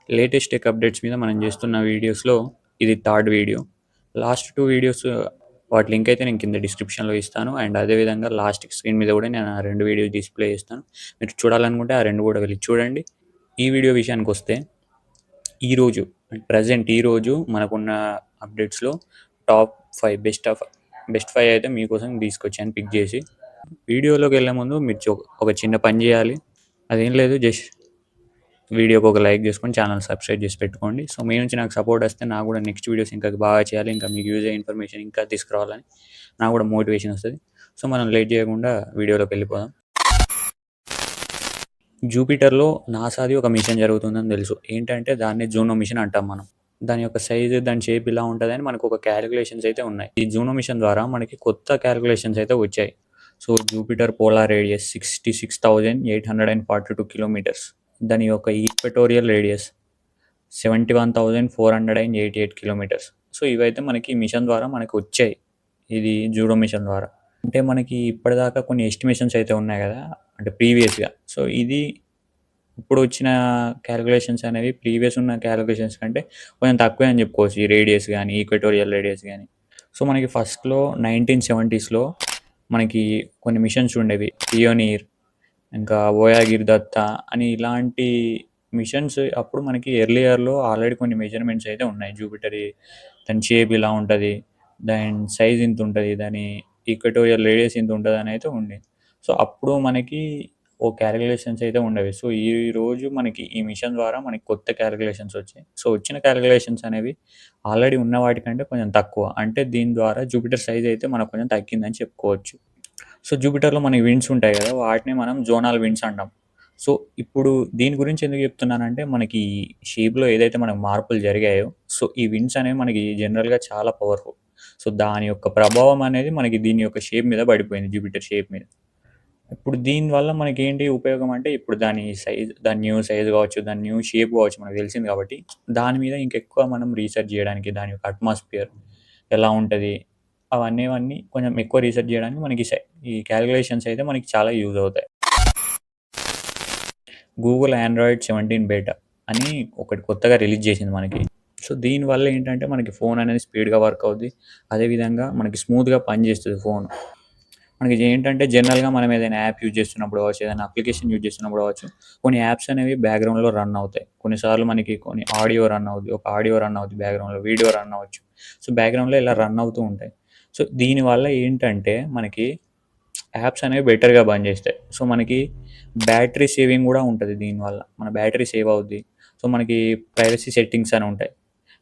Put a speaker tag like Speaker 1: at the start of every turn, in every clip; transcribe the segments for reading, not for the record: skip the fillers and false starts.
Speaker 1: Latest tech updates మీద మనం చేస్తున్న వీడియోస్లో ఇది థర్డ్ వీడియో. లాస్ట్ 2 వీడియోస్ వాటి లింక్ అయితే నేను కింద డిస్క్రిప్షన్‌లో ఇస్తాను. అండ్ అదేవిధంగా లాస్ట్ స్క్రీన్ మీద కూడా నేను ఆ 2 వీడియోస్ డిస్‌ప్లే చేస్తాను. మీరు చూడాలనుకుంటే ఆ 2 కూడా వెళ్లి చూడండి. ఈ వీడియో విషయానికొస్తే ఈరోజు ఈరోజు మనకున్న అప్డేట్స్‌లో టాప్ 5 బెస్ట్ 5 అయితే మీకోసం తీసుకొచ్చాను పిక్ చేసి. వీడియోలోకి వెళ్ళే ముందు మీరు ఒక చిన్న పని చేయాలి. అదేం లేదు, జస్ట్ వీడియోకి ఒక లైక్ చేసుకొని ఛానల్ సబ్స్క్రైబ్ చేసి పెట్టుకోండి. సో మీ నుంచి నాకు సపోర్ట్ వస్తే నాకు కూడా నెక్స్ట్ వీడియోస్ ఇంకా బాగా చేయాలి, ఇంకా మీకు యూజ్ అయ్యే ఇన్ఫర్మేషన్ ఇంకా తీసుకురావాలని నాకు కూడా మోటివేషన్ వస్తుంది. సో మనం లేట్ చేయకుండా వీడియోలోకి వెళ్ళిపోదాం. జూపిటర్లో నాసాది ఒక మిషన్ జరుగుతుందని తెలుసు. ఏంటంటే దాన్ని జూనో మిషన్ అంటాం మనం. దాని యొక్క సైజు, దాని షేప్ ఇలా ఉంటుందని మనకు ఒక క్యాలిక్యులేషన్స్ అయితే ఉన్నాయి. ఈ జూనో మిషన్ ద్వారా మనకి కొత్త క్యాలిక్యులేషన్స్ అయితే వచ్చాయి. So Jupiter polar radius 66,842 kilometres. దాని యొక్క ఈక్వటోరియల్ రేడియస్ 71,488 కిలోమీటర్స్. సో ఇవైతే మనకి మిషన్ ద్వారా మనకు వచ్చాయి, ఇది జూడో మిషన్ ద్వారా. అంటే మనకి ఇప్పటిదాకా కొన్ని ఎస్టిమేషన్స్ అయితే ఉన్నాయి కదా, అంటే ప్రీవియస్గా. సో ఇది ఇప్పుడు వచ్చిన క్యాలిక్యులేషన్స్ అనేవి ప్రీవియస్ ఉన్న క్యాలిక్యులేషన్స్ కంటే కొంచెం తక్కువే అని చెప్పుకోవచ్చు, ఈ రేడియస్ కానీ ఈక్వటోరియల్ రేడియస్ కానీ. సో మనకి ఫస్ట్లో 1970స్లో మనకి కొన్ని మిషన్స్ ఉండేవి, పియోనీర్, ఇంకా వోయాగిర్ దత్త అని ఇలాంటి మిషన్స్. అప్పుడు మనకి ఎర్లియర్లో ఆల్రెడీ కొన్ని మెజర్మెంట్స్ అయితే ఉన్నాయి. జూపిటర్ దాని షేప్ ఇలా ఉంటుంది, దాని సైజ్ ఇంత ఉంటుంది, దాని ఈక్వటోరియల్ రేడియస్ ఇంత ఉంటుంది అని అయితే ఉంది. సో అప్పుడు మనకి ఓ క్యాలిక్యులేషన్స్ అయితే ఉండేవి. సో ఈ రోజు మనకి ఈ మిషన్ ద్వారా మనకి కొత్త క్యాలిక్యులేషన్స్ వచ్చాయి. సో వచ్చిన క్యాలిక్యులేషన్స్ అనేవి ఆల్రెడీ ఉన్న వాటికంటే కొంచెం తక్కువ. అంటే దీని ద్వారా జూపిటర్ సైజ్ అయితే మనకు కొంచెం తగ్గిందని చెప్పుకోవచ్చు. సో జూపిటర్లో మనకి విండ్స్ ఉంటాయి కదా, వాటిని మనం జోనల్ విండ్స్ అంటాం. సో ఇప్పుడు దీని గురించి ఎందుకు చెప్తున్నానంటే, మనకి షేప్లో ఏదైతే మనకు మార్పులు జరిగాయో, సో ఈ విండ్స్ అనేవి మనకి జనరల్గా చాలా పవర్ఫుల్. సో దాని యొక్క ప్రభావం అనేది మనకి దీని యొక్క షేప్ మీద పడిపోయింది, జూపిటర్ షేప్ మీద. ఇప్పుడు దీనివల్ల మనకి ఏంటి ఉపయోగం అంటే, ఇప్పుడు దాని సైజ్, దాని న్యూ సైజ్ కావచ్చు, దాని న్యూ షేప్ కావచ్చు మనకు తెలిసింది కాబట్టి, దాని మీద ఇంకెక్కువ మనం రీసెర్చ్ చేయడానికి, దాని యొక్క అట్మాస్ఫియర్ ఎలా ఉంటుంది, అవన్నీ కొంచెం ఎక్కువ రీసెర్చ్ చేయడానికి మనకి ఈ క్యాలిక్యులేషన్స్ అయితే మనకి చాలా యూజ్ అవుతాయి. గూగుల్ ఆండ్రాయిడ్ 17 బేటా అని ఒకటి కొత్తగా రిలీజ్ చేసింది మనకి. సో దీనివల్ల ఏంటంటే మనకి ఫోన్ అనేది స్పీడ్గా వర్క్ అవుద్ది, అదేవిధంగా మనకి స్మూత్గా పనిచేస్తుంది ఫోన్. మనకి ఏంటంటే జనరల్గా మనం ఏదైనా యాప్ యూజ్ చేస్తున్నప్పుడు కావచ్చు, ఏదైనా అప్లికేషన్ యూజ్ చేస్తున్నప్పుడు కావచ్చు, కొన్ని యాప్స్ అనేవి బ్యాక్గ్రౌండ్లో రన్ అవుతాయి. కొన్నిసార్లు మనకి కొన్ని ఆడియో రన్ అవుద్ది, ఒక ఆడియో రన్ అవుద్ది బ్యాక్గ్రౌండ్లో, వీడియో రన్ అవ్వచ్చు. సో బ్యాక్గ్రౌండ్లో ఇలా రన్ అవుతూ ఉంటాయి. సో దీనివల్ల ఏంటంటే మనకి యాప్స్ అనేవి బెటర్గా పనిచేస్తాయి. సో మనకి బ్యాటరీ సేవింగ్ కూడా ఉంటుంది దీనివల్ల, మన బ్యాటరీ సేవ్ అవుద్ది. సో మనకి ప్రైవసీ సెట్టింగ్స్ అని ఉంటాయి,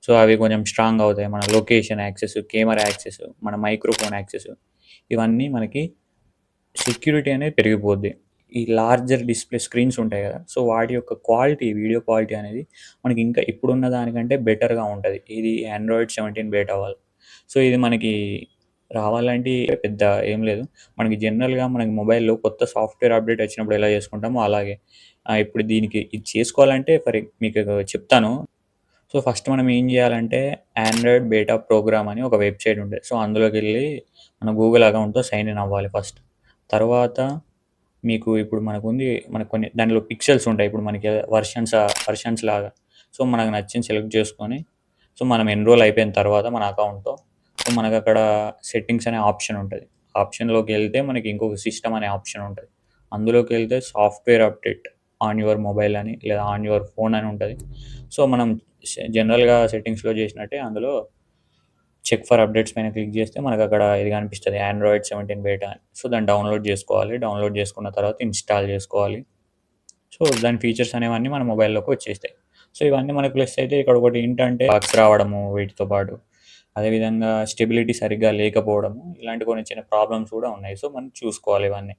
Speaker 1: సో అవి కొంచెం స్ట్రాంగ్ అవుతాయి. మన లొకేషన్ యాక్సెస్, కెమెరా యాక్సెస్, మన మైక్రోఫోన్ యాక్సెస్, ఇవన్నీ మనకి సెక్యూరిటీ అనేది పెరిగిపోద్ది. ఈ లార్జర్ డిస్ప్లే స్క్రీన్స్ ఉంటాయి కదా, సో వాటి యొక్క క్వాలిటీ, వీడియో క్వాలిటీ అనేది మనకి ఇంకా ఇప్పుడున్న దానికంటే బెటర్గా ఉంటుంది, ఇది ఆండ్రాయిడ్ 17 బేటా వల్ల. సో ఇది మనకి రావాలంటే పెద్ద ఏం లేదు. మనకి జనరల్గా మనకి మొబైల్లో కొత్త సాఫ్ట్వేర్ అప్డేట్ వచ్చినప్పుడు ఎలా చేసుకుంటామో అలాగే ఇప్పుడు దీనికి ఇది చేసుకోవాలంటే మీకు చెప్తాను. సో ఫస్ట్ మనం ఏం చేయాలంటే, ఆండ్రాయిడ్ బేటా ప్రోగ్రామ్ అని ఒక వెబ్సైట్ ఉంటుంది. సో అందులోకి వెళ్ళి మన గూగుల్ అకౌంట్తో సైన్ ఇన్ అవ్వాలి ఫస్ట్. తర్వాత మీకు ఇప్పుడు మనకు కొన్ని దానిలో పిక్సెల్స్ ఉంటాయి. ఇప్పుడు మనకి వర్షన్స్ లాగా. సో మనకు నచ్చింది సెలెక్ట్ చేసుకొని, సో మనం ఎన్రోల్ అయిపోయిన తర్వాత మన అకౌంట్తో, సో మనకు అక్కడ సెట్టింగ్స్ అనే ఆప్షన్ ఉంటుంది. ఆప్షన్లోకి వెళ్తే మనకి ఇంకొక సిస్టమ్ అనే ఆప్షన్ ఉంటుంది. అందులోకి వెళ్తే software update on your mobile అని, లేదా ఆన్ యువర్ ఫోన్ అని ఉంటుంది. సో మనం జనరల్గా సెట్టింగ్స్లో చేసినట్టే అందులో చెక్ ఫర్ అప్డేట్స్ పైన క్లిక్ చేస్తే మనకు అక్కడ ఇది కనిపిస్తుంది, ఆండ్రాయిడ్ 17 బేటా అని. సో దాన్ని డౌన్లోడ్ చేసుకోవాలి. డౌన్లోడ్ చేసుకున్న తర్వాత ఇన్స్టాల్ చేసుకోవాలి. సో దాని ఫీచర్స్ అనేవన్నీ మన మొబైల్లోకి వచ్చేస్తాయి. సో ఇవన్నీ మనకు ప్లస్ అయితే, ఇక్కడ ఒకటి ఏంటంటే బాక్స్ రావడము వీటితో పాటు, అదేవిధంగా స్టెబిలిటీ సరిగ్గా లేకపోవడము, ఇలాంటి కొన్ని చిన్న ప్రాబ్లమ్స్ కూడా ఉన్నాయి. సో మనం చూసుకోవాలి ఇవన్నీ.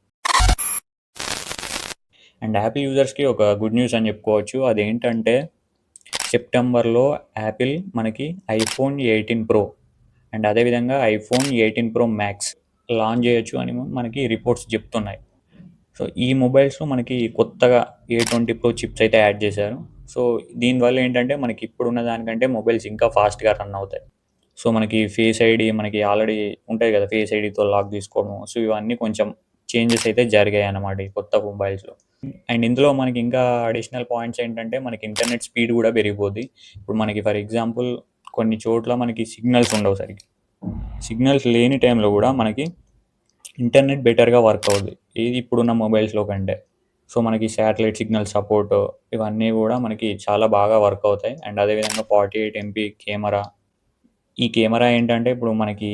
Speaker 1: అండ్ యాపిల్ యూజర్స్కి ఒక గుడ్ న్యూస్ అని చెప్పుకోవచ్చు. అదేంటంటే సెప్టెంబర్లో యాపిల్ మనకి ఐఫోన్ 18 ప్రో అండ్ అదేవిధంగా ఐఫోన్ 18 ప్రో మ్యాక్స్ లాంచ్ చేయొచ్చు అని మనకి రిపోర్ట్స్ చెప్తున్నాయి. సో ఈ మొబైల్స్లో మనకి కొత్తగా A20 ప్రో చిప్స్ అయితే యాడ్ చేశారు. సో దీనివల్ల ఏంటంటే మనకి ఇప్పుడున్న దానికంటే మొబైల్స్ ఇంకా ఫాస్ట్గా రన్ అవుతాయి. సో మనకి ఫేస్ ఐడి మనకి ఆల్రెడీ ఉంటాయి కదా, ఫేస్ ఐడితో లాక్ తీసుకోవడం. సో ఇవన్నీ కొంచెం చేంజెస్ అయితే జరిగాయి అన్నమాట ఈ కొత్త మొబైల్స్లో. అండ్ ఇందులో మనకి ఇంకా అడిషనల్ పాయింట్స్ ఏంటంటే మనకి ఇంటర్నెట్ స్పీడ్ కూడా పెరిగిపోద్ది. ఇప్పుడు మనకి ఫర్ ఎగ్జాంపుల్ కొన్ని చోట్ల మనకి సిగ్నల్స్ ఉండవు సరిగ్గా. సిగ్నల్స్ లేని టైంలో కూడా మనకి ఇంటర్నెట్ బెటర్గా వర్క్ అవుద్ది ఇది ఇప్పుడున్న మొబైల్స్లో కంటే. సో మనకి శాటిలైట్ సిగ్నల్ సపోర్ట్ ఇవన్నీ కూడా మనకి చాలా బాగా వర్క్ అవుతాయి. అండ్ అదేవిధంగా 48 ఎంపీ కెమెరా. ఈ కెమెరా ఏంటంటే ఇప్పుడు మనకి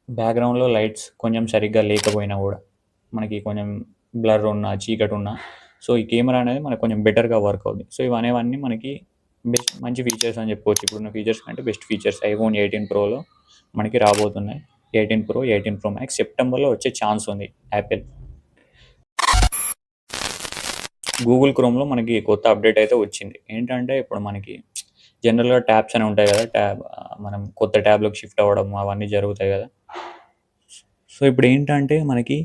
Speaker 1: బ్యాక్గ్రౌండ్లో లైట్స్ కొంచెం సరిగ్గా లేకపోయినా కూడా మనకి కొంచెం బ్లర్ ఉన్నా చీకటి ఉన్నా సో ఈ కెమెరా అనేది మనకు కొంచెం బెటర్గా వర్క్ అవుతుంది. సో ఇవన్నీ మనకి బెస్ట్ మంచి ఫీచర్స్ అని చెప్పుకోవచ్చు. ఇప్పుడున్న ఫీచర్స్ కంటే బెస్ట్ ఫీచర్స్ ఐఫోన్ 18 ప్రోలో మనకి రాబోతున్నాయి. 18 ప్రో 18 ప్రో మ్యాక్స్ సెప్టెంబర్లో వచ్చే ఛాన్స్ ఉంది యాపిల్. గూగుల్ క్రోమ్లో మనకి కొత్త అప్డేట్ అయితే వచ్చింది. ఏంటంటే ఇప్పుడు మనకి జనరల్గా ట్యాబ్స్ అని ఉంటాయి కదా, మనం కొత్త ట్యాబ్లోకి షిఫ్ట్ అవ్వడం అవన్నీ జరుగుతాయి కదా. సో ఇప్పుడు ఏంటంటే మనకి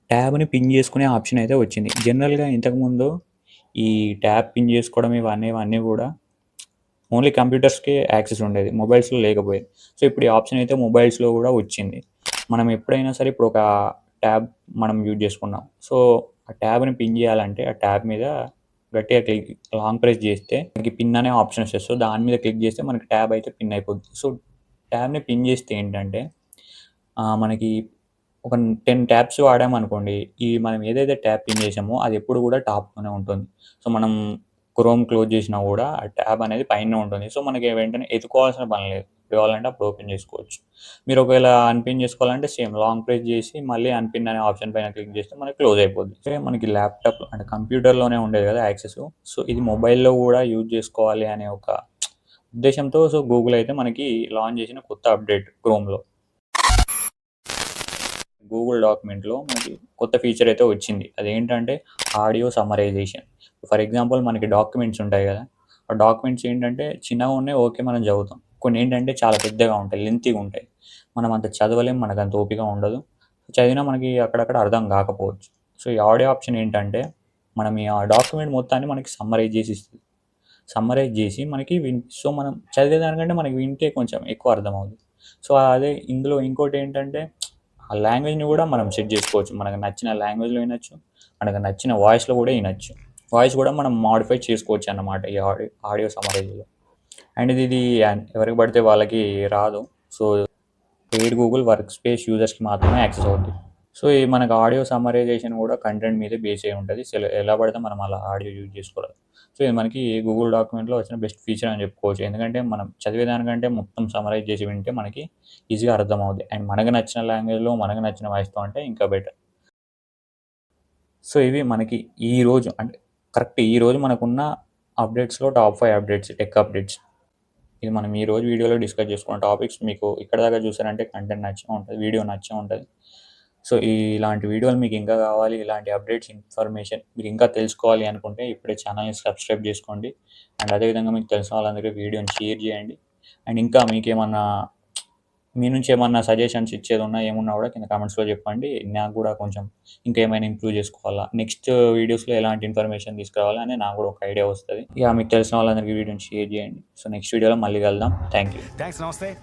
Speaker 1: ట్యాబ్ని పిన్ చేసుకునే ఆప్షన్ అయితే వచ్చింది. జనరల్గా ఇంతకుముందు ఈ ట్యాబ్ పిన్ చేసుకోవడం ఇవన్నీ కూడా ఓన్లీ కంప్యూటర్స్కే యాక్సెస్ ఉండేది, మొబైల్స్లో లేకపోయేది. సో ఇప్పుడు ఈ ఆప్షన్ అయితే మొబైల్స్లో కూడా వచ్చింది. మనం ఎప్పుడైనా సరే ఇప్పుడు ఒక ట్యాబ్ మనం యూజ్ చేసుకున్నాం. సో ఆ ట్యాబ్ని పిన్ చేయాలంటే ఆ ట్యాబ్ మీద గట్టిగా లాంగ్ ప్రెస్ చేస్తే మనకి పిన్ అనే ఆప్షన్ వస్తుంది. సో దాని మీద క్లిక్ చేస్తే మనకి ట్యాబ్ అయితే పిన్ అయిపోద్ది. సో ట్యాబ్ని పిన్ చేస్తే ఏంటంటే మనకి ఒక 10 ట్యాబ్స్ వాడామనుకోండి, ఈ మనం ఏదైతే ట్యాబ్ పిన్ చేసామో అది ఎప్పుడు కూడా టాప్‌లోనే ఉంటుంది. సో మనం క్రోమ్ క్లోజ్ చేసినా కూడా ఆ ట్యాబ్ అనేది పైనే ఉంటుంది. సో మనకి వెంటనే ఎతుక్కోవాల్సిన పని లేదు. ఎప్పుడు కావాలంటే అప్పుడు ఓపెన్ చేసుకోవచ్చు. మీరు ఒకవేళ అన్‌పిన్ చేసుకోవాలంటే సేమ్ లాంగ్ ప్రెస్ చేసి మళ్ళీ అన్‌పిన్ అనే ఆప్షన్ పైన క్లిక్ చేస్తే మనకి క్లోజ్ అయిపోద్ది. సో మనకి ల్యాప్‌టాప్ అంటే కంప్యూటర్‌లోనే ఉండేది కదా యాక్సెస్. సో ఇది మొబైల్‌లో కూడా యూజ్ చేసుకోవాలి అనే ఒక ఉద్దేశంతో సో గూగుల్ అయితే మనకి లాంచ్ చేసిన కొత్త అప్డేట్ క్రోమ్‌లో. గూగుల్ డాక్యుమెంట్లో మనకి కొత్త ఫీచర్ అయితే వచ్చింది. అదేంటంటే ఆడియో సమ్మరైజేషన్. ఫర్ ఎగ్జాంపుల్ మనకి డాక్యుమెంట్స్ ఉంటాయి కదా, ఆ డాక్యుమెంట్స్ ఏంటంటే చిన్నగా ఉన్నాయి, ఓకే మనం చదువుతాం. కొన్ని ఏంటంటే చాలా పెద్దగా ఉంటాయి, లెంతీగా ఉంటాయి, మనం అంత చదవలేం, మనకు అంత ఓపిక ఉండదు. చదివినా మనకి అక్కడక్కడ అర్థం కాకపోవచ్చు. సో ఈ ఆడియో ఆప్షన్ ఏంటంటే మనం ఈ ఆ డాక్యుమెంట్ మొత్తాన్ని మనకి సమ్మరైజ్ చేసి ఇస్తుంది. సమ్మరైజ్ చేసి మనకి సో మనం చదివేదానికంటే మనకి వింటే కొంచెం ఎక్కువ అర్థమవుతుంది. సో అదే ఇందులో ఇంకోటి ఏంటంటే ఆ లాంగ్వేజ్ని కూడా మనం సెట్ చేసుకోవచ్చు. మనకు నచ్చిన లాంగ్వేజ్లో వినొచ్చు, మనకు నచ్చిన వాయిస్లో కూడా వినొచ్చు. వాయిస్ కూడా మనం మాడిఫై చేసుకోవచ్చు అన్నమాట ఈ ఆడియో సమ్మరైజ్లో. అండ్ ఇది ఎవరికి పడితే వాళ్ళకి రాదు. So paid Google Workspace యూజర్స్కి మాత్రమే యాక్సెస్ అవుతుంది. సో ఈ మనకు ఆడియో సమ్మరైజేషన్ కూడా కంటెంట్ మీదే బేస్ అయి ఉంటుంది. సో ఎలా పడితే మనం అలా ఆడియో యూజ్ చేసుకోవాలి. సో ఇది మనకి గూగుల్ డాక్యుమెంట్లో వచ్చిన బెస్ట్ ఫీచర్ అని చెప్పుకోవచ్చు. ఎందుకంటే మనం చదివేదానికంటే మొత్తం సమ్మరైజ్ చేసి వింటే మనకి ఈజీగా అర్థమవుద్ది. అండ్ మనకు నచ్చిన లాంగ్వేజ్లో మనకు నచ్చిన వాయిస్తో అంటే ఇంకా బెటర్. సో ఇవి మనకి ఈరోజు అంటే కరెక్ట్ ఈరోజు మనకున్న అప్డేట్స్లో టాప్ 5 అప్డేట్స్, టెక్ అప్డేట్స్. ఇది మనం ఈరోజు వీడియోలో డిస్కస్ చేసుకున్న టాపిక్స్. మీకు ఇక్కడ దాకా చూసారంటే కంటెంట్ నచ్చే ఉంటుంది, వీడియో నచ్చే ఉంటుంది. సో ఇలాంటి వీడియోలు మీకు ఇంకా కావాలి, ఇలాంటి అప్డేట్స్ ఇన్ఫర్మేషన్ మీరు ఇంకా తెలుసుకోవాలి అనుకుంటే ఇప్పుడే ఛానల్ని సబ్స్క్రైబ్ చేసుకోండి. అండ్ అదేవిధంగా మీకు తెలిసిన వాళ్ళందరికీ వీడియోని షేర్ చేయండి. అండ్ ఇంకా మీకేమన్నా మీ నుంచి ఏమన్నా సజెషన్స్ ఇచ్చేది ఉన్నా ఏమున్నా కూడా కింద కామెంట్స్లో చెప్పండి. నాకు కూడా కొంచెం ఇంకా ఏమైనా ఇంప్రూవ్ చేసుకోవాలా, నెక్స్ట్ వీడియోస్లో ఎలాంటి ఇన్ఫర్మేషన్ తీసుకురావాలా అని నాకు కూడా ఒక ఐడియా వస్తుంది. ఇక మీకు తెలిసిన వాళ్ళందరికీ వీడియోని షేర్ చేయండి. సో నెక్స్ట్ వీడియోలో మళ్ళీ కలుద్దాం. Thank you.
Speaker 2: థ్యాంక్స్. నమస్తే.